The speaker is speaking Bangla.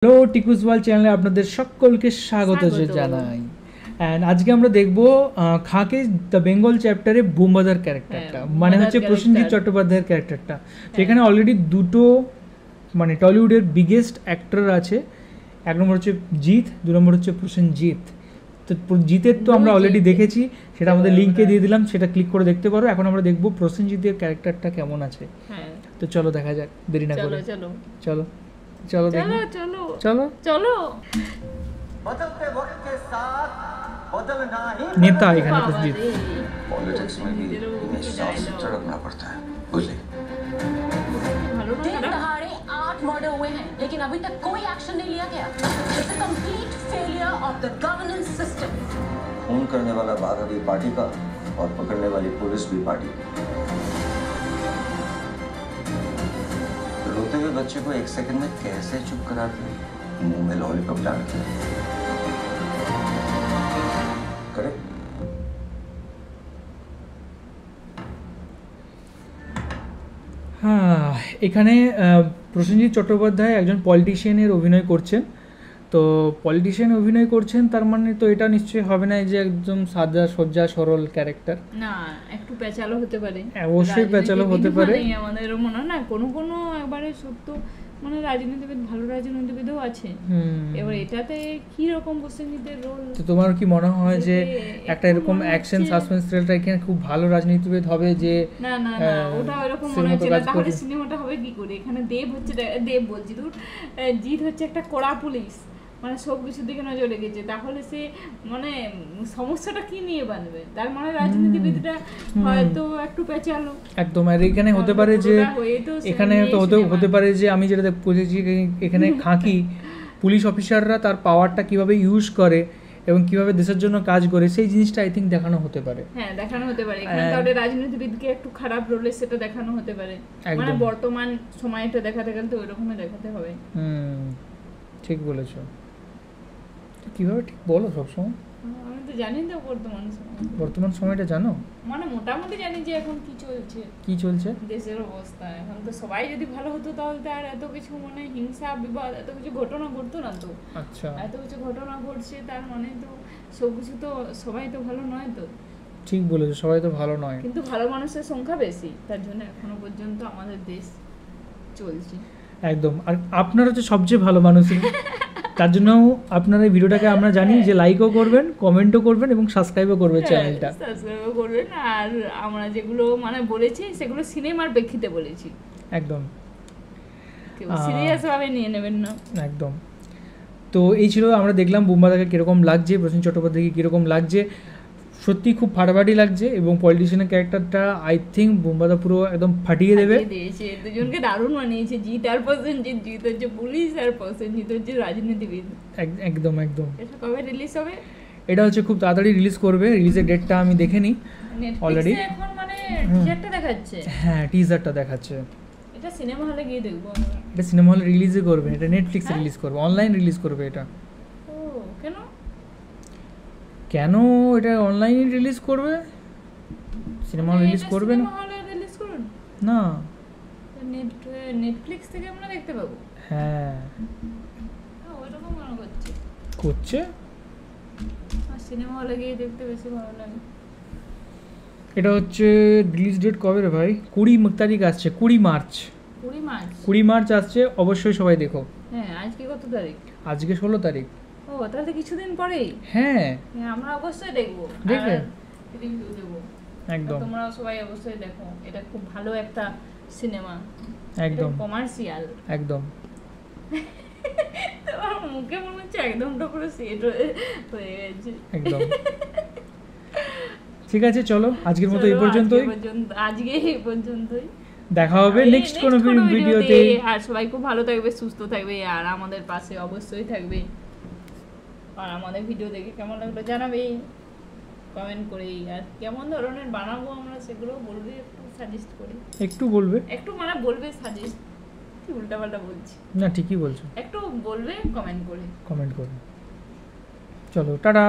হ্যালো টিকুস ওয়ার্ল্ড চ্যানেলে আপনাদের সকলকে স্বাগত জানাই। অ্যান্ড আজকে আমরা দেখবো খাকে দ্য বেঙ্গল চ্যাপ্টারে বুমবাদার ক্যারেক্টারটা, মানে হচ্ছে প্রসেনজিৎ চট্টোপাধ্যায়ের ক্যারেক্টারটা। সেখানে অলরেডি দুটো মানে টলিউডের বিগেস্ট অ্যাক্টর আছে। এক নম্বর হচ্ছে জিৎ, দু নম্বর হচ্ছে প্রসেনজিৎ। তো জিতের তো আমরা অলরেডি দেখেছি, সেটা আমাদের লিঙ্কে দিয়ে দিলাম, সেটা ক্লিক করে দেখতে পারো। এখন আমরা দেখবো প্রসেনজিতের ক্যারেক্টারটা কেমন আছে। তো চলো দেখা যাক, দেরি না করে চলো চলো चलो चलो चलो चलो चलो बदलते वक्त के साथ बदलना ही नेता এখানে প্রসেনজিৎ। पॉलिटिक्स में भी इन्हें साफ सुथरा रखना पड़ता है, बुझले? दिन दहाड़े 8 मर्डर हुए हैं, लेकिन अभी तक कोई एक्शन नहीं लिया गया। It's a complete failure of the governance system. खून करने वाला बाग अभी पार्टी का और पकड़ने वाली पुलिस भी पार्टी की। रोते हुए बच्चे को एक सेकंड में कैसे चुप कराते हैं, मुंह में लॉलीपॉप डाल के करे। হ্যাঁ, এখানে প্রসেনজিৎ চট্টোপাধ্যায় একজন পলিটিশিয়ানের অভিনয় করছেন। তো পলিটিশিয়ান অভিনয় করছেন, তার মানে তো এটা নিশ্চয়ই হবে না যে একদম সাদা সজ্জা সরল ক্যারেক্টার। না, একটু পেঁচালো হতে পারে, অবশ্যই পেঁচালো হতে পারে। আমাদের মনে হয় না কোনো কোনো একবারে সত্য মানে রাজনীতিবিদ, ভালো রাজনীতিবিদও আছে। এবার এটাতে কি রকম প্রসেনজিতের রোল, তো তোমার কি মনে হয় যে একটা এরকম অ্যাকশন সাসপেন্স থ্রিলারটা এখানে খুব ভালো রাজনীতিবিদ হবে? যে না না না, ওটা এরকম মনে হচ্ছে না। তাহলে সিনেমাটা হবে কি করে? এখানে দেব হচ্ছে, দেব বলছি তো, জিৎ হচ্ছে একটা কড়া পুলিশ, মানে সব কিছুর দিকে নজর রেখেছে। তাহলে সে মানে সমস্যাটা কি নিয়ে বানবে? তার মানে রাজনীতিবিদরা হয়তো একটু পেঁচালো একদম। আর এখানে হতে পারে যে এখানে তো হতে পারে যে আমি যেটা বুঝেছি, এখানে খাকি পুলিশ অফিসাররা তার পাওয়ারটা কিভাবে ইউজ করে এবং কিভাবে দেশের জন্য কাজ করে, সেই জিনিসটা আই থিঙ্ক দেখানো হতে পারে। হ্যাঁ, দেখানো হতে পারে। এখানে তাহলে রাজনীতিবিদকে একটু খারাপ রোলে সেটা দেখানো হতে পারে, মানে বর্তমান সময়টা দেখাতে গেলে তো ওইরকমই দেখাতে হবে। ঠিক বলেছো। কিভাবে ঠিক বলো সবসময়? আমি তো জানি না বর্তমান সময়টা জানো, মানে মোটামুটি জানি যে এখন কি চলছে দেশের অবস্থা। এখন তো সবাই যদি ভালো হতো তাহলে তো আর এত কিছু মানে হিংসা বিবাদ এত কিছু ঘটনা ঘটতো না। তো আচ্ছা, এত কিছু ঘটনা ঘটছে, তার মানে তো সব কিছু তো সবাই তো ভালো নয়। তো ঠিক বলেছো, সবাই তো ভালো নয়, কিন্তু ভালো মানুষের সংখ্যা বেশি, তার জন্য এখনো পর্যন্ত আমাদের দেশ চলছে। একদম। আর আপনারা হচ্ছে সবচেয়ে ভালো মানুষ, তার জন্য আপনারা এই ভিডিওটাকে আমরা জানি যে লাইকও করবেন, কমেন্টও করবেন এবং সাবস্ক্রাইবও করবেন, চ্যানেলটা সাবস্ক্রাইবও করবেন। আর আমরা যেগুলো মানে বলেছি সেগুলো সিনেমার প্রেক্ষিতে বলেছি, একদম সিরিয়াস ভাবে নিয়ে নেবেন না, একদম। তো এই ছিল, আমরা দেখলাম বুম্বাদাকে কীরকম লাগছে, প্রসেনজিৎ চট্টোপাধ্যায়কে কীরকম লাগছে। সত্যি খুব ফাটাফাটি লাগছে এবং পলিটিশিয়ানের ক্যারেক্টারটা আই থিঙ্ক বুম্বাদা পুরো একদম ফাটিয়ে দেবে। দুজনকে দারুণ বানিয়েছে, জিৎ আর প্রসেনজিৎ। জিৎ হচ্ছে পুলিশ আর প্রসেনজিৎ হচ্ছে রাজনীতিবিদ। একদম একদম। এটা কবে রিলিজ হবে? এটা হচ্ছে খুব তাড়াতাড়ি রিলিজ করবে। রিলিজের ডেটটা আমি দেখে নিই অলরেডি। এখন মানে টিজারটা দেখাচ্ছে। হ্যাঁ, টিজারটা দেখাচ্ছে। এটা সিনেমা হলে গিয়ে দেখবো আমরা। এটা সিনেমা হলে রিলিজই করবে, এটা নেটফ্লিক্সে রিলিজ করবে, অনলাইন রিলিজ করবে এটা। ও কেন? কেন এটা অনলাইনে রিলিজ করবে? সিনেমা হলে রিলিজ করবে না? সিনেমা হলে রিলিজ করুন না, নেটফ্লিক্স থেকে আমরা দেখতে পাবো। হ্যাঁ, ওইরকম মনে করছে। আর সিনেমা হলে গিয়ে দেখতে বেশি ভালো লাগে। এটা হচ্ছে রিলিজ ডেট কবে রে ভাই? 20 তারিখ আসছে, 20 মার্চ। 20 মার্চ আসছে, অবশ্যই সবাই দেখো। হ্যাঁ, আজকে কত তারিখ? আজকে 16 তারিখ। ও, তাহলে কিছুদিন পরেই। হ্যাঁ, আমরা অবশ্যই দেখবো, দেখবে, রিভিউ দেবো একদম। তোমরা সবাই অবশ্যই দেখো, এটা খুব ভালো একটা সিনেমা, একদম কমার্শিয়াল, একদম। তোমার মুখে মনে হচ্ছে একদমটা পুরো সেট হয়ে গেছে, একদম। ঠিক আছে, চলো আজকের মতো এই পর্যন্তই। আজকে এই পর্যন্তই, দেখা হবে নেক্সট কোনো ভিডিওতে। আর সবাই খুব ভালো থাকবে, সুস্থ থাকবে, আর আমাদের পাশে অবশ্যই থাকবে। আর আমাদের ভিডিও দেখে কেমন লাগলো জানাবে কমেন্ট করে। আর কেমন ধরনের বানাবো আমরা সেগুলো বলবে, একটু সাজেস্ট করি। একটু বলবে, একটু মানে বলবে সাজেস্ট, কি উল্টাপাল্টা বলছি না, ঠিকই বলছো। একটু বলবে কমেন্ট করে। চলো, টাটা।